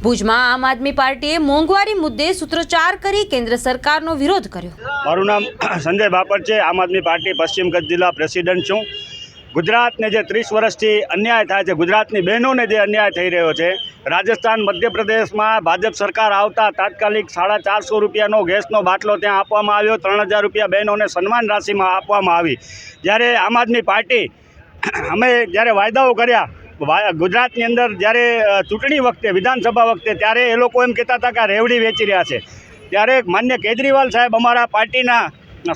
ભુજમાં આમ આદમી પાર્ટીએ મોંઘવારી મુદ્દે સૂત્રોચ્ચાર કરી કેન્દ્ર સરકારનો વિરોધ કર્યો। મારું નામ સંજય બાપટ છે। આમ આદમી પાર્ટી પશ્ચિમ કચ્છ જિલ્લા પ્રેસિડેન્ટ છું। ગુજરાતને જે 30 વર્ષથી અન્યાય થાય છે, ગુજરાતની બહેનોને જે અન્યાય થઈ રહ્યો છે, રાજસ્થાન મધ્યપ્રદેશમાં ભાજપ સરકાર આવતા તાત્કાલિક 450 રૂપિયાનો ગેસનો બાટલો ત્યાં આપવામાં આવ્યો। 3000 રૂપિયા બહેનોને સન્માન રાશિમાં આપવામાં આવી। જ્યારે આમ આદમી પાર્ટી અમે જ્યારે વાયદાઓ કર્યા ગુજરાતની અંદર, જ્યારે ચૂંટણી વખતે વિધાનસભા વખતે, ત્યારે એ લોકો એમ કહેતા હતા કે આ રેવડી વેચી રહ્યા છે। ત્યારે માન્ય કેજરીવાલ સાહેબ, અમારા પાર્ટીના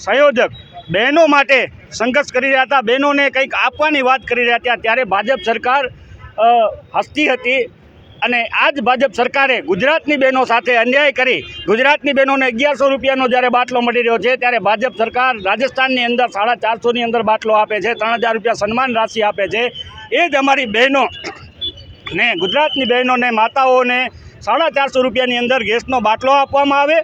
સંયોજક, બહેનો માટે સંઘર્ષ કરી રહ્યા હતા, બહેનોને કંઈક આપવાની વાત કરી રહ્યા હતા। ત્યારે ભાજપ સરકાર હસતી હતી અને આ જ ભાજપ સરકારે ગુજરાતની બહેનો સાથે અન્યાય કરી ગુજરાતની બહેનોને 1100 રૂપિયાનો જ્યારે બાટલો મળી રહ્યો છે, ત્યારે ભાજપ સરકાર રાજસ્થાનની અંદર 450ની અંદર બાટલો આપે છે, 3000 રૂપિયા સન્માન રાશિ આપે છે। એ જ અમારી બહેનો ને, ગુજરાતની બહેનોને, માતાઓને 450 રૂપિયાની અંદર ગેસનો બાટલો આપવામાં આવે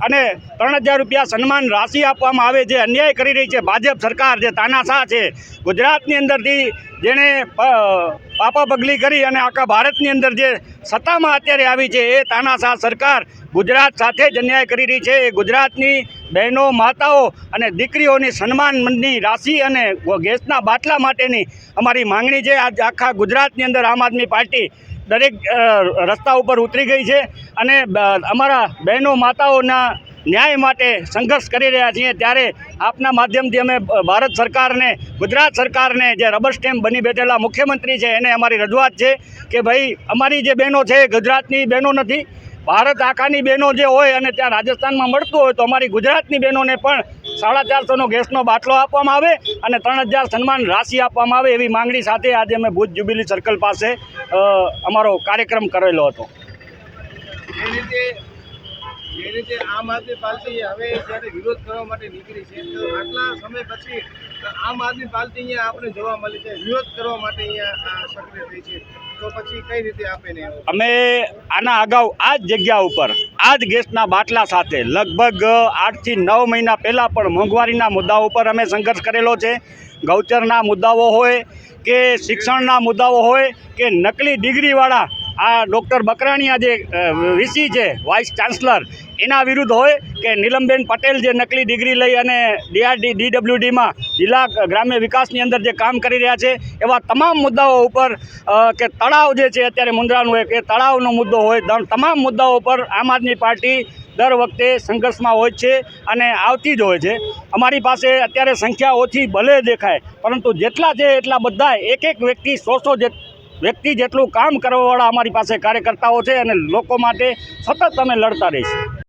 અને 3000 રૂપિયા સન્માન રાશિ આપવામાં આવે। જે અન્યાય કરી રહી છે ભાજપ સરકાર, જે તાનાશાહ છે, ગુજરાતની અંદરથી જેણે પાપા પગલી કરી અને આખા ભારતની અંદર જે સત્તામાં અત્યારે આવી છે, એ તાનાશાહ સરકાર ગુજરાત સાથે જ અન્યાય કરી રહી છે। એ ગુજરાતની બહેનો, માતાઓ અને દીકરીઓની સન્માનની રાશિ અને ગેસના બાટલા માટેની અમારી માંગણી છે। આજ આખા ગુજરાતની અંદર આમ આદમી પાર્ટી દરેક રસ્તા ઉપર ઉતરી ગઈ છે અને અમારા બહેનો, માતાઓના ન્યાય માટે સંઘર્ષ કરી રહ્યા છીએ। ત્યારે આપના માધ્યમથી અમે ભારત સરકારને, ગુજરાત સરકારને, જે રબર સ્ટેમ્પ બની બેઠેલા મુખ્યમંત્રી છે, એને અમારી રજૂઆત છે કે ભાઈ, અમારી જે બહેનો છે, ગુજરાતની બહેનો નથી, ભારત આખાની બહેનો જે હોય અને ત્યાં રાજસ્થાનમાં મળતું હોય, તો અમારી ગુજરાતની બહેનોને પણ 450નો ગેસનો બાટલો આપવામાં આવે અને 3000 સન્માન રાશિ આપવામાં આવે, એવી માંગણી સાથે આજે અમે ભુજ જ્યુબિલી સર્કલ પાસે અમારો કાર્યક્રમ કરેલો હતો। જે રીતે આમ આદમી પાર્ટી હવે જ્યારે વિરોધ કરવા માટે નીકળી છે, તો આટલા સમય પછી આમ આદમી પાર્ટી અહીંયા આપણે જોવા મળી છે, વિરોધ કરવા માટે અહીંયા સક્રિય થઈ છે, તો પછી કઈ રીતે આપે ને? અમે આના અગાઉ આ જ જગ્યા ઉપર આ જ ગેસના બાટલા સાથે લગભગ 8 થી 9 મહિના પહેલાં પણ મોંઘવારીના મુદ્દાઓ ઉપર અમે સંઘર્ષ કરેલો છે। ગૌચરના મુદ્દાઓ હોય કે શિક્ષણના મુદ્દાઓ હોય કે નકલી ડિગ્રીવાળા આ ડૉક્ટર બકરાણીયા જે વીસી છે, વાઇસ ચાન્સલર, એના વિરુદ્ધ હોય કે નીલમબેન પટેલ જે નકલી ડિગ્રી લઈ અને DWDમાં જિલ્લા ગ્રામ્ય વિકાસની અંદર જે કામ કરી રહ્યા છે, એવા તમામ મુદ્દાઓ ઉપર કે તળાવ જે છે અત્યારે મુંદ્રાનું હોય, કે તળાવનો મુદ્દો હોય, તમામ મુદ્દાઓ પર આમ આદમી પાર્ટી દર વખતે સંઘર્ષમાં હોય છે અને આવતી જ હોય છે। અમારી પાસે અત્યારે સંખ્યા ઓછી ભલે દેખાય, પરંતુ જેટલા છે એટલા બધા એક વ્યક્તિ 100 વ્યક્તિ જેટલું કામ કરવાવાળા અમારી પાસે કાર્યકર્તાઓ છે અને લોકો માટે સતત અમે લડતા રહીશું।